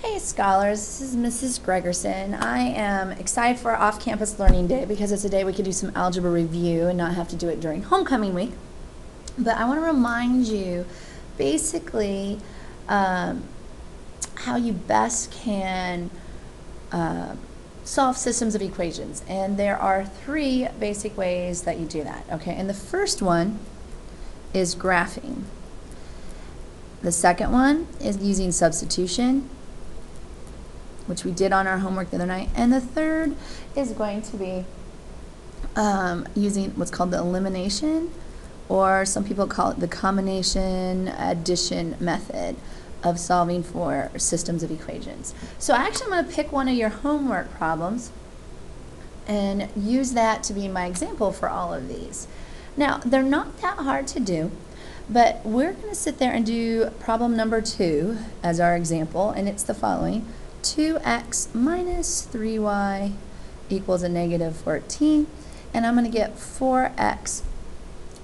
Hey scholars, this is Mrs. Gregerson. I am excited for our off-campus learning day because it's a day we could do some algebra review and not have to do it during homecoming week. But I want to remind you basically how you best can solve systems of equations. And there are three basic ways that you do that. Okay, and the first one is graphing. The second one is using substitution, which we did on our homework the other night. And the third is going to be using what's called the elimination, or some people call it the combination addition method of solving for systems of equations. So actually I'm going to pick one of your homework problems and use that to be my example for all of these. Now, they're not that hard to do, but we're going to sit there and do problem number 2 as our example, and it's the following. 2x minus 3y equals a negative 14, and I'm going to get 4x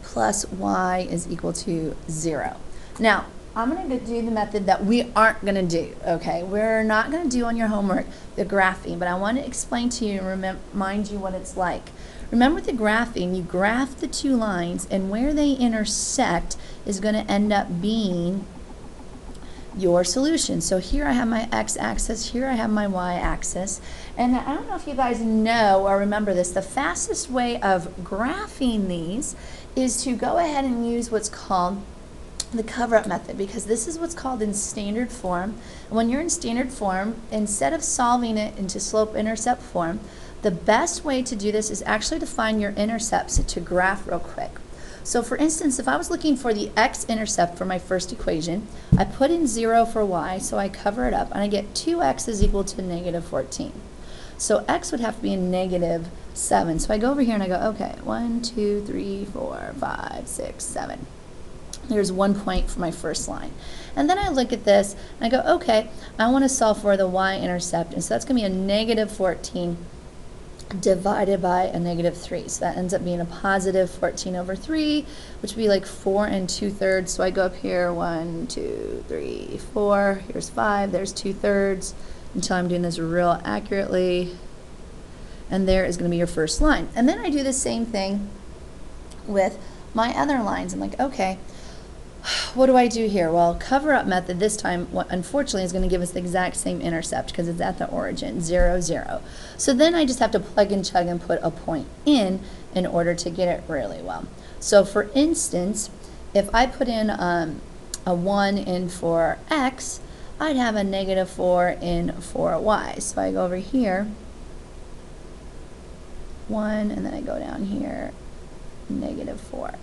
plus y is equal to 0. Now, I'm going to do the method that we aren't going to do, okay? We're not going to do on your homework the graphing, but I want to explain to you and remind you what it's like. Remember the graphing, you graph the two lines, and where they intersect is going to end up being your solution. So here I have my x-axis, here I have my y-axis, and I don't know if you guys know or remember this, the fastest way of graphing these is to go ahead and use what's called the cover-up method, because this is what's called in standard form. And when you're in standard form, instead of solving it into slope-intercept form, the best way to do this is actually to find your intercepts to graph real quick. So for instance, if I was looking for the x-intercept for my first equation, I put in 0 for y, so I cover it up, and I get 2x is equal to negative 14. So x would have to be a negative 7. So I go over here and I go, okay, 1, 2, 3, 4, 5, 6, 7. There's 1 point for my first line. And then I look at this and I go, okay, I want to solve for the y-intercept, and so that's going to be a negative 14 divided by a negative 3. So that ends up being a positive 14 over 3, which would be like 4 2/3. So I go up here, 1, 2, 3, 4. Here's 5. There's 2/3 until I'm doing this real accurately. And there is going to be your first line. And then I do the same thing with my other lines. I'm like, okay, what do I do here? Well, cover-up method this time, unfortunately, is going to give us the exact same intercept because it's at the origin, 0, 0. So then I just have to plug and chug and put a point in order to get it really well. So for instance, if I put in a 1 in for x, I'd have a negative 4 in for y. So I go over here, 1, and then I go down here, negative 4.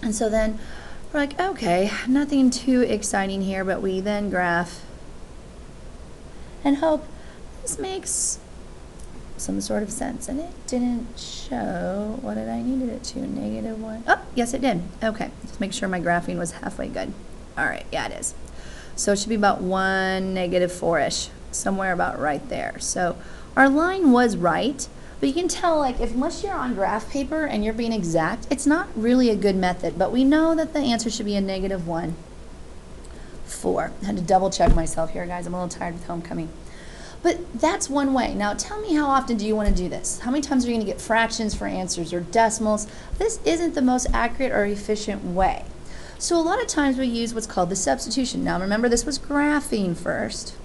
And so then we're like, okay, nothing too exciting here, but we then graph and hope this makes some sort of sense. And it didn't show what did I needed it to, negative 1. Oh, yes it did. Okay, just make sure my graphing was halfway good. All right, yeah it is. So it should be about 1, negative 4-ish, somewhere about right there. So our line was right. But you can tell, like, unless you're on graph paper and you're being exact, it's not really a good method. But we know that the answer should be a negative 1, 4. I had to double check myself here, guys. I'm a little tired with homecoming. But that's one way. Now, tell me, how often do you want to do this? How many times are you going to get fractions for answers or decimals? This isn't the most accurate or efficient way. So a lot of times we use what's called the substitution. Now, remember, this was graphing first.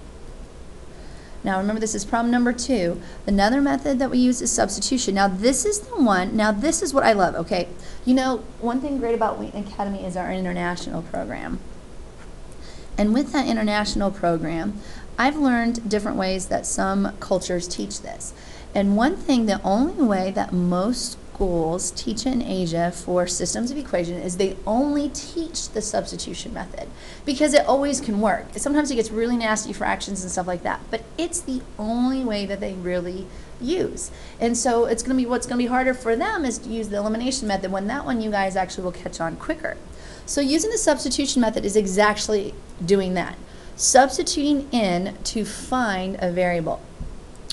Now remember, this is problem number 2. Another method that we use is substitution. Now this is the one, now this is what I love, okay? You know, one thing great about Wheaton Academy is our international program. And with that international program, I've learned different ways that some cultures teach this. And one thing, the only way that most schools teach in Asia for systems of equation is they only teach the substitution method, because it always can work. Sometimes it gets really nasty fractions and stuff like that, but it's the only way that they really use. And so it's going to be, what's going to be harder for them is to use the elimination method, when that one you guys actually will catch on quicker. So using the substitution method is exactly doing that, substituting in to find a variable.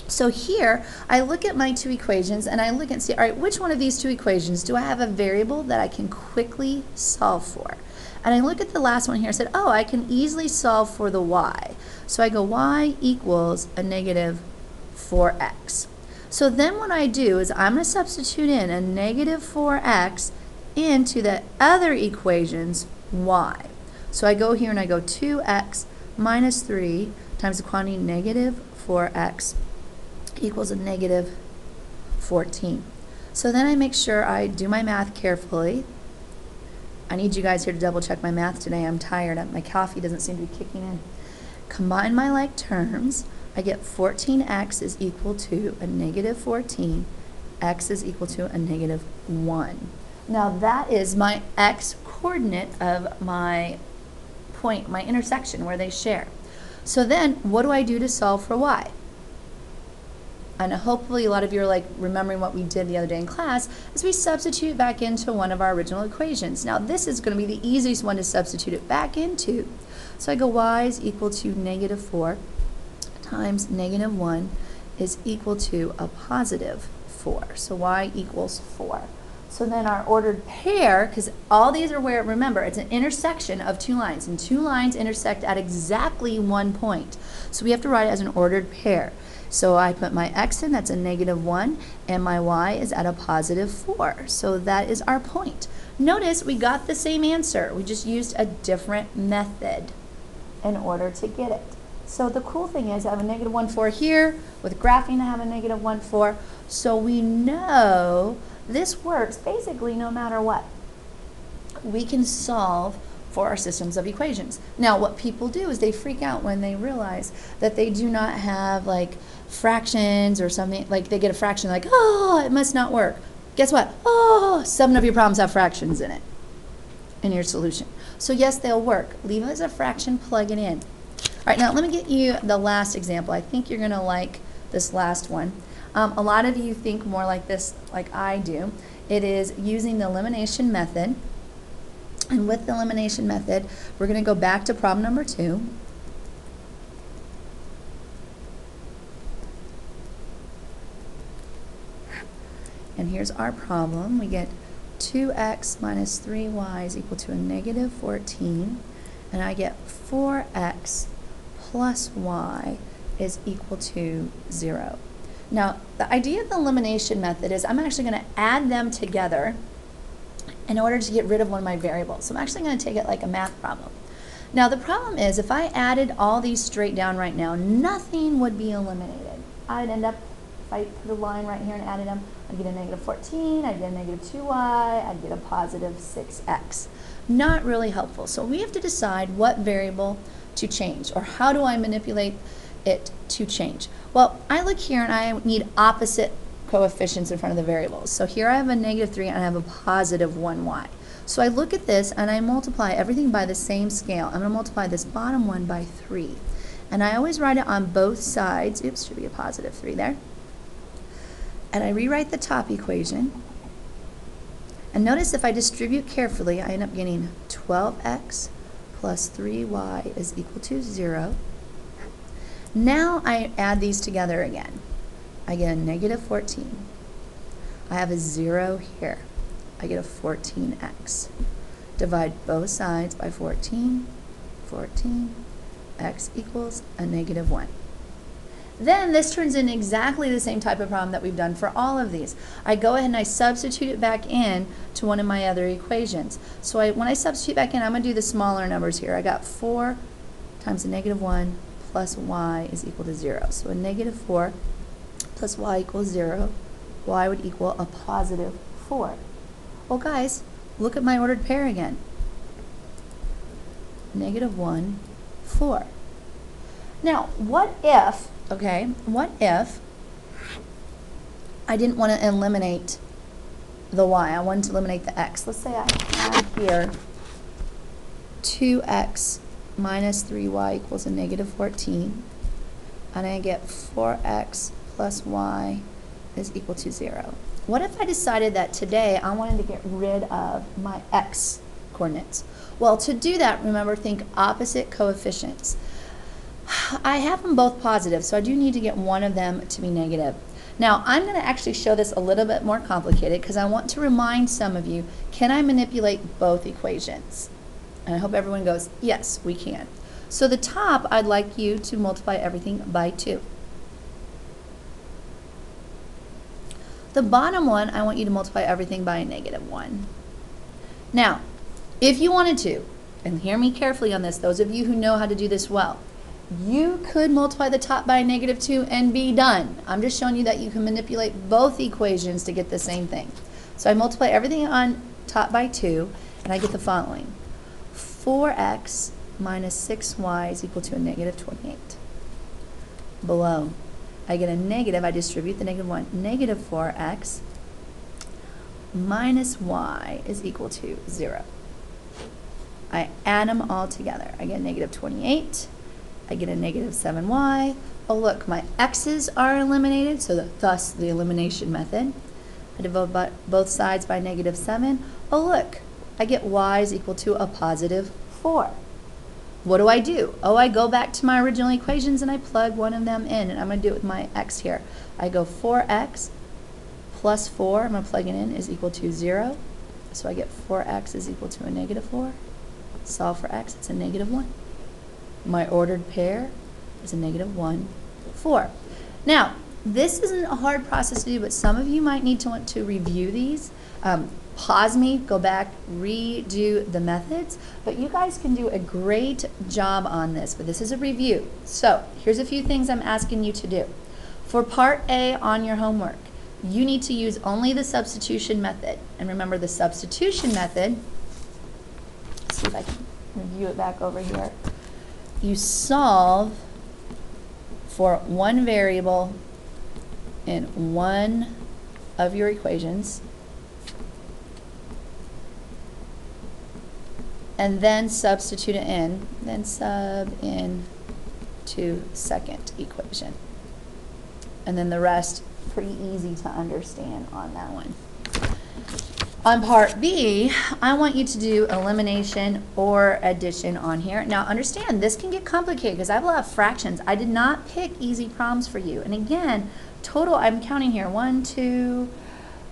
So here, I look at my two equations and I look and see, all right, which one of these two equations do I have a variable that I can quickly solve for? And I look at the last one here and said, oh, I can easily solve for the y. So I go y equals a negative 4x. So then what I do is I'm going to substitute in a negative 4x into the other equation's y. So I go here and I go 2x minus 3 times the quantity negative 4x equals a negative 14. So then I make sure I do my math carefully. I need you guys here to double check my math today. I'm tired. My coffee doesn't seem to be kicking in. Combine my like terms. I get 14x is equal to a negative 14. X is equal to a negative 1. Now that is my x coordinate of my point, my intersection where they share. So then what do I do to solve for y? And hopefully a lot of you are like remembering what we did the other day in class, is we substitute back into one of our original equations. Now this is going to be the easiest one to substitute it back into. So I go y is equal to negative 4 times negative 1 is equal to a positive 4. So y equals 4. So then our ordered pair, because all these are where, remember, it's an intersection of two lines, and two lines intersect at exactly one point. So we have to write it as an ordered pair. So I put my x in, that's a negative 1, and my y is at a positive 4. So that is our point. Notice we got the same answer. We just used a different method in order to get it. So the cool thing is I have a negative 1, 4 here. With graphing I have a negative 1, 4. So we know this works basically no matter what. We can solve for our systems of equations. Now what people do is they freak out when they realize that they do not have like fractions or something, like they get a fraction like, oh, it must not work. Guess what? Oh, 7 of your problems have fractions in it, in your solution. So yes, they'll work. Leave it as a fraction, plug it in. All right, now let me get you the last example. I think you're gonna like this last one. A lot of you think more like this, like I do. It is using the elimination method. And with the elimination method, we're going to go back to problem number 2. And here's our problem. We get 2x minus 3y is equal to a negative 14. And I get 4x plus y is equal to 0. Now, the idea of the elimination method is I'm actually going to add them together in order to get rid of one of my variables. So I'm actually going to take it like a math problem. Now the problem is if I added all these straight down right now, nothing would be eliminated. I'd end up, if I put a line right here and added them, I'd get a negative 14, I'd get a negative 2y, I'd get a positive 6x. Not really helpful. So we have to decide what variable to change, or how do I manipulate it to change. Well, I look here and I need opposite coefficients in front of the variables. So here I have a negative 3 and I have a positive 1y. So I look at this and I multiply everything by the same scale. I'm going to multiply this bottom one by 3. And I always write it on both sides. Oops, should be a positive 3 there. And I rewrite the top equation. And notice if I distribute carefully, I end up getting 12x plus 3y is equal to 0. Now I add these together again. I get a negative 14. I have a 0 here. I get a 14x. Divide both sides by 14. 14. X equals a negative 1. Then this turns in exactly the same type of problem that we've done for all of these. I go ahead and I substitute it back in to one of my other equations. So when I substitute back in, I'm going to do the smaller numbers here. I got 4 times a negative 1 plus y is equal to 0. So a negative 4 plus y equals 0. Y would equal a positive 4. Well, guys, look at my ordered pair again. Negative 1, 4. Now, what if, okay, what if I didn't want to eliminate the y? I wanted to eliminate the x. Let's say I have here 2x minus 3y equals a negative 14, and I get 4x plus y is equal to 0. What if I decided that today I wanted to get rid of my x coordinates? Well, to do that, remember, think opposite coefficients. I have them both positive, so I do need to get one of them to be negative. Now, I'm going to actually show this a little bit more complicated because I want to remind some of you, can I manipulate both equations? And I hope everyone goes, yes, we can. So the top, I'd like you to multiply everything by 2. The bottom one, I want you to multiply everything by a -1. Now, if you wanted to, and hear me carefully on this, those of you who know how to do this well, you could multiply the top by a -2 and be done. I'm just showing you that you can manipulate both equations to get the same thing. So I multiply everything on top by 2, and I get the following. 4x minus 6y is equal to a -28. Below, I get a negative, I distribute the -1, negative 4x minus y is equal to 0. I add them all together. I get -28. I get a -7y. Oh look, my x's are eliminated, so thus the elimination method. I divide by both sides by -7. Oh look, I get y is equal to a +4. What do? Oh, I go back to my original equations and I plug one of them in, and I'm going to do it with my x here. I go 4x plus 4, I'm going to plug it in, is equal to 0. So I get 4x is equal to a -4. Solve for x, it's a -1. My ordered pair is a -1, 4. Now, this isn't a hard process to do, but some of you might need to want to review these. Pause me, go back, redo the methods, but you guys can do a great job on this, but this is a review. So here's a few things I'm asking you to do. For part A on your homework, you need to use only the substitution method. And remember the substitution method, let's see if I can review it back over here. You solve for one variable in one of your equations, and then substitute it in, then sub in to second equation. And then the rest, pretty easy to understand on that one. On part B, I want you to do elimination or addition on here. Now understand, this can get complicated because I have a lot of fractions. I did not pick easy problems for you. And again, total, I'm counting here, 1, 2,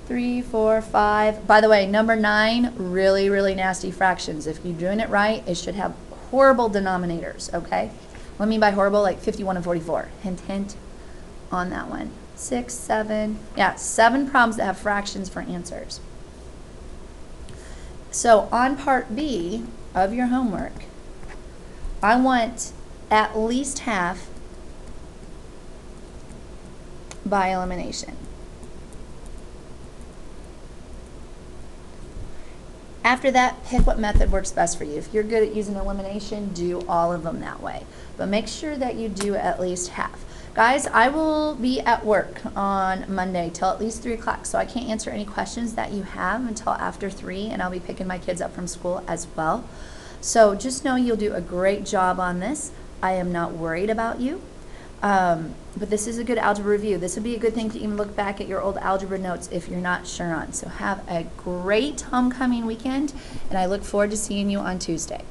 3, 4, 5. By the way, number 9, really, really nasty fractions. If you're doing it right, it should have horrible denominators, okay? What I mean by horrible, like 51 and 44. Hint, hint on that one. 6, 7, yeah, 7 problems that have fractions for answers. So on part B of your homework, I want at least half by elimination. After that, pick what method works best for you. If you're good at using elimination, do all of them that way. But make sure that you do at least half. Guys, I will be at work on Monday till at least 3 o'clock, so I can't answer any questions that you have until after 3, and I'll be picking my kids up from school as well. So just know you'll do a great job on this. I am not worried about you. But this is a good algebra review. This would be a good thing to even look back at your old algebra notes if you're not sure on. So have a great homecoming weekend, and I look forward to seeing you on Tuesday.